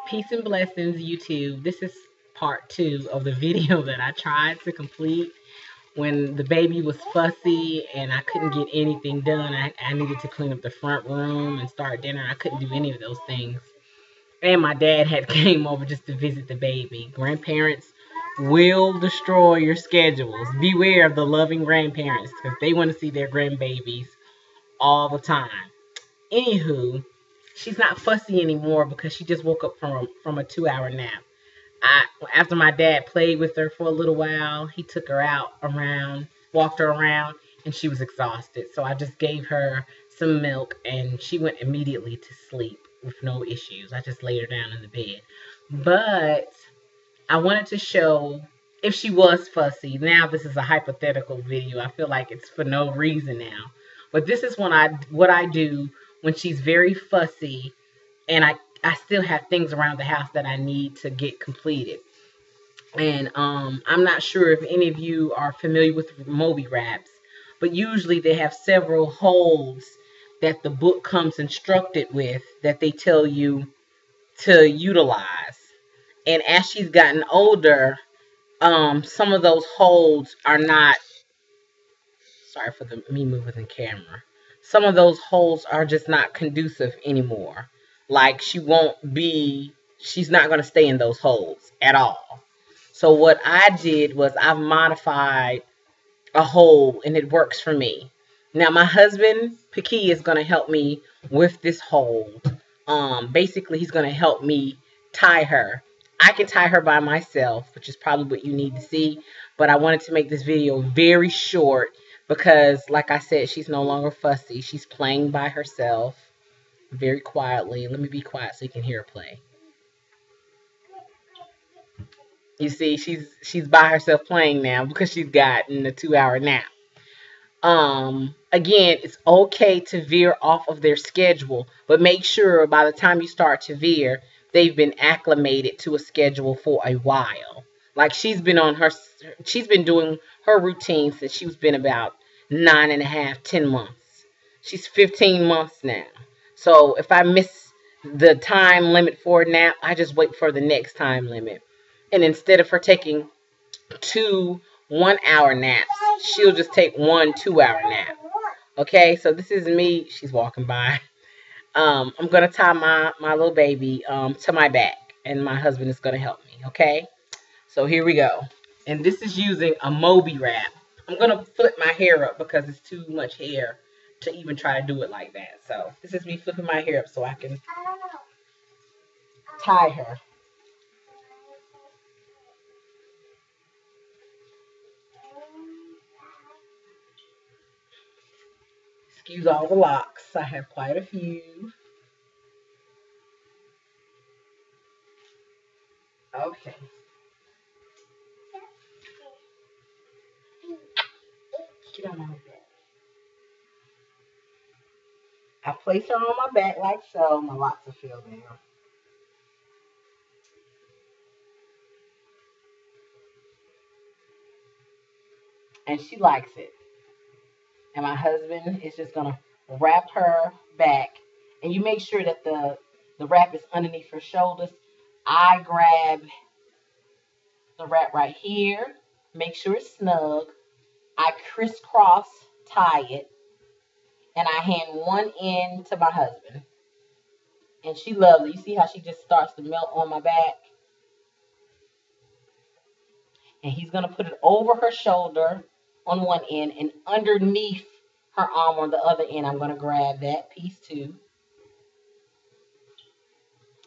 Peace and blessings, YouTube. This is part two of the video that I tried to complete when the baby was fussy and I couldn't get anything done. I needed to clean up the front room and start dinner. I couldn't do any of those things. And my dad had came over just to visit the baby. Grandparents will destroy your schedules. Beware of the loving grandparents because they want to see their grandbabies all the time. Anywho, she's not fussy anymore because she just woke up from a 2 hour nap. After my dad played with her for a little while, he took her out around, walked her around, and she was exhausted. So I just gave her some milk and she went immediately to sleep with no issues. I just laid her down in the bed. But I wanted to show if she was fussy. Now this is a hypothetical video. I feel like it's for no reason now. But this is what I do when she's very fussy and I still have things around the house that I need to get completed. And I'm not sure if any of you are familiar with Moby wraps, but usually they have several holds that the book comes instructed with that they tell you to utilize. And as she's gotten older, some of those holds are not, sorry for me moving the camera. Some of those holds are just not conducive anymore. Like she's not going to stay in those holds at all. So what I did was I've modified a hold and it works for me. Now my husband, Paki, is going to help me with this hold. Basically he's going to help me tie her. I can tie her by myself, which is probably what you need to see. But I wanted to make this video very short because, like I said, she's no longer fussy. She's playing by herself very quietly. Let me be quiet so you can hear her play. You see, she's by herself playing now because she's gotten a 2 hour nap. Again, it's okay to veer off of their schedule, but make sure by the time you start to veer, they've been acclimated to a schedule for a while. Like she's been doing her routine since she's been about 9.5, 10 months. She's 15 months now. So if I miss the time limit for a nap, I just wait for the next time limit. And instead of her taking 2 1 hour naps, she'll just take 1 2 hour nap. Okay, so this is me. She's walking by. I'm gonna tie my little baby to my back, and my husband is gonna help me. Okay, so here we go. And this is using a Moby wrap. I'm gonna flip my hair up because it's too much hair to even try to do it like that. So this is me flipping my hair up so I can tie her. Excuse all the locks. I have quite a few. Okay. Get on my back. I place her on my back like so. My locks are filled down. And she likes it. And my husband is just going to wrap her back. And you make sure that the wrap is underneath her shoulders. I grab the wrap right here. Make sure it's snug. I crisscross tie it. And I hand one end to my husband. And she loves it. You see how she just starts to melt on my back? And he's going to put it over her shoulder on one end and underneath her arm on the other end. I'm going to grab that piece too.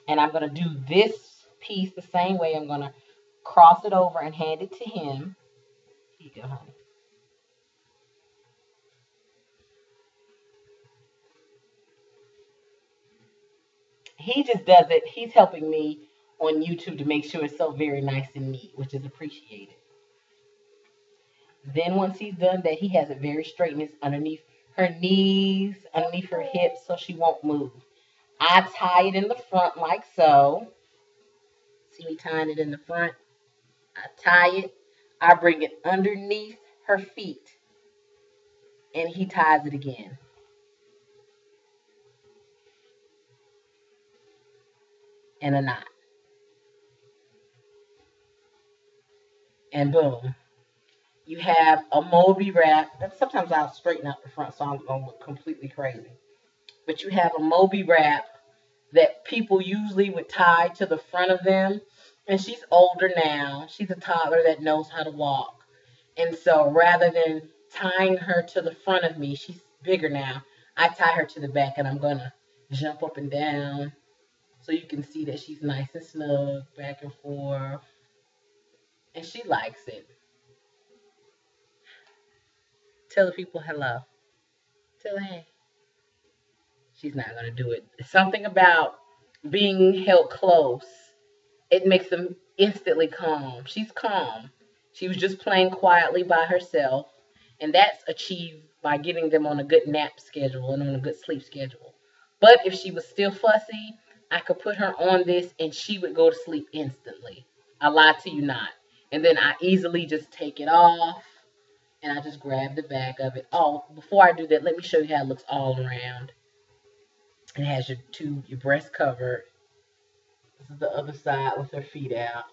And I'm going to do this piece the same way. I'm going to cross it over and hand it to him. Here you go, honey. He just does it. He's helping me on YouTube to make sure it's so very nice and neat, which is appreciated. Then once he's done that, he has it very straight and it's underneath her knees, underneath her hips, so she won't move. I tie it in the front like so. See me tying it in the front? I tie it. I bring it underneath her feet. And he ties it again. and a knot. And boom. You have a Moby wrap. Sometimes I'll straighten out the front so I don't look completely crazy. But you have a Moby wrap that people usually would tie to the front of them. And she's older now. She's a toddler that knows how to walk. And so rather than tying her to the front of me, she's bigger now. I tie her to the back and I'm going to jump up and down so you can see that she's nice and snug, back and forth. And she likes it. Tell the people hello. Tell her hey. She's not going to do it. Something about being held close, it makes them instantly calm. She's calm. She was just playing quietly by herself, and that's achieved by getting them on a good nap schedule and on a good sleep schedule. But if she was still fussy, I could put her on this and she would go to sleep instantly. I lie to you not. And then I easily just take it off and I just grab the back of it. Oh, before I do that, let me show you how it looks all around. It has your breast covered. This is the other side with her feet out.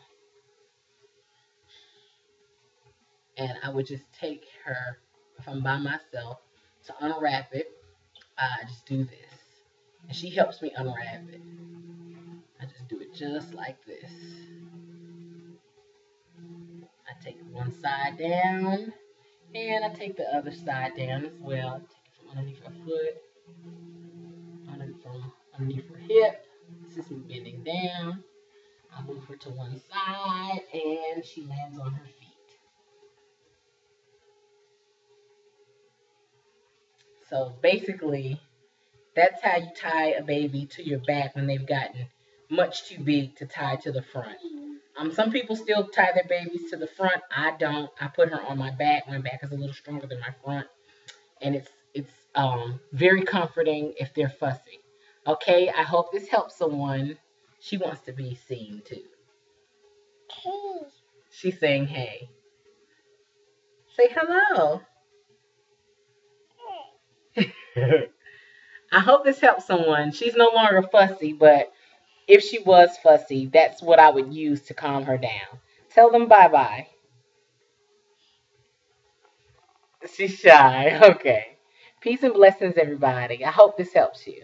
And I would just take her, if I'm by myself, to unwrap it. I just do this. And she helps me unwrap it. I just do it just like this. I take one side down, and I take the other side down as well. I take it from underneath her foot, from underneath her hip. This is me bending down. I move her to one side, and she lands on her feet. So basically, that's how you tie a baby to your back when they've gotten much too big to tie to the front. Some people still tie their babies to the front. I don't. I put her on my back. My back is a little stronger than my front, and it's very comforting if they're fussy. Okay, I hope this helps someone. She wants to be seen too. Hey. She's saying hey. Say hello. I hope this helps someone. She's no longer fussy, but if she was fussy, that's what I would use to calm her down. Tell them bye-bye. She's shy. Okay. Peace and blessings, everybody. I hope this helps you.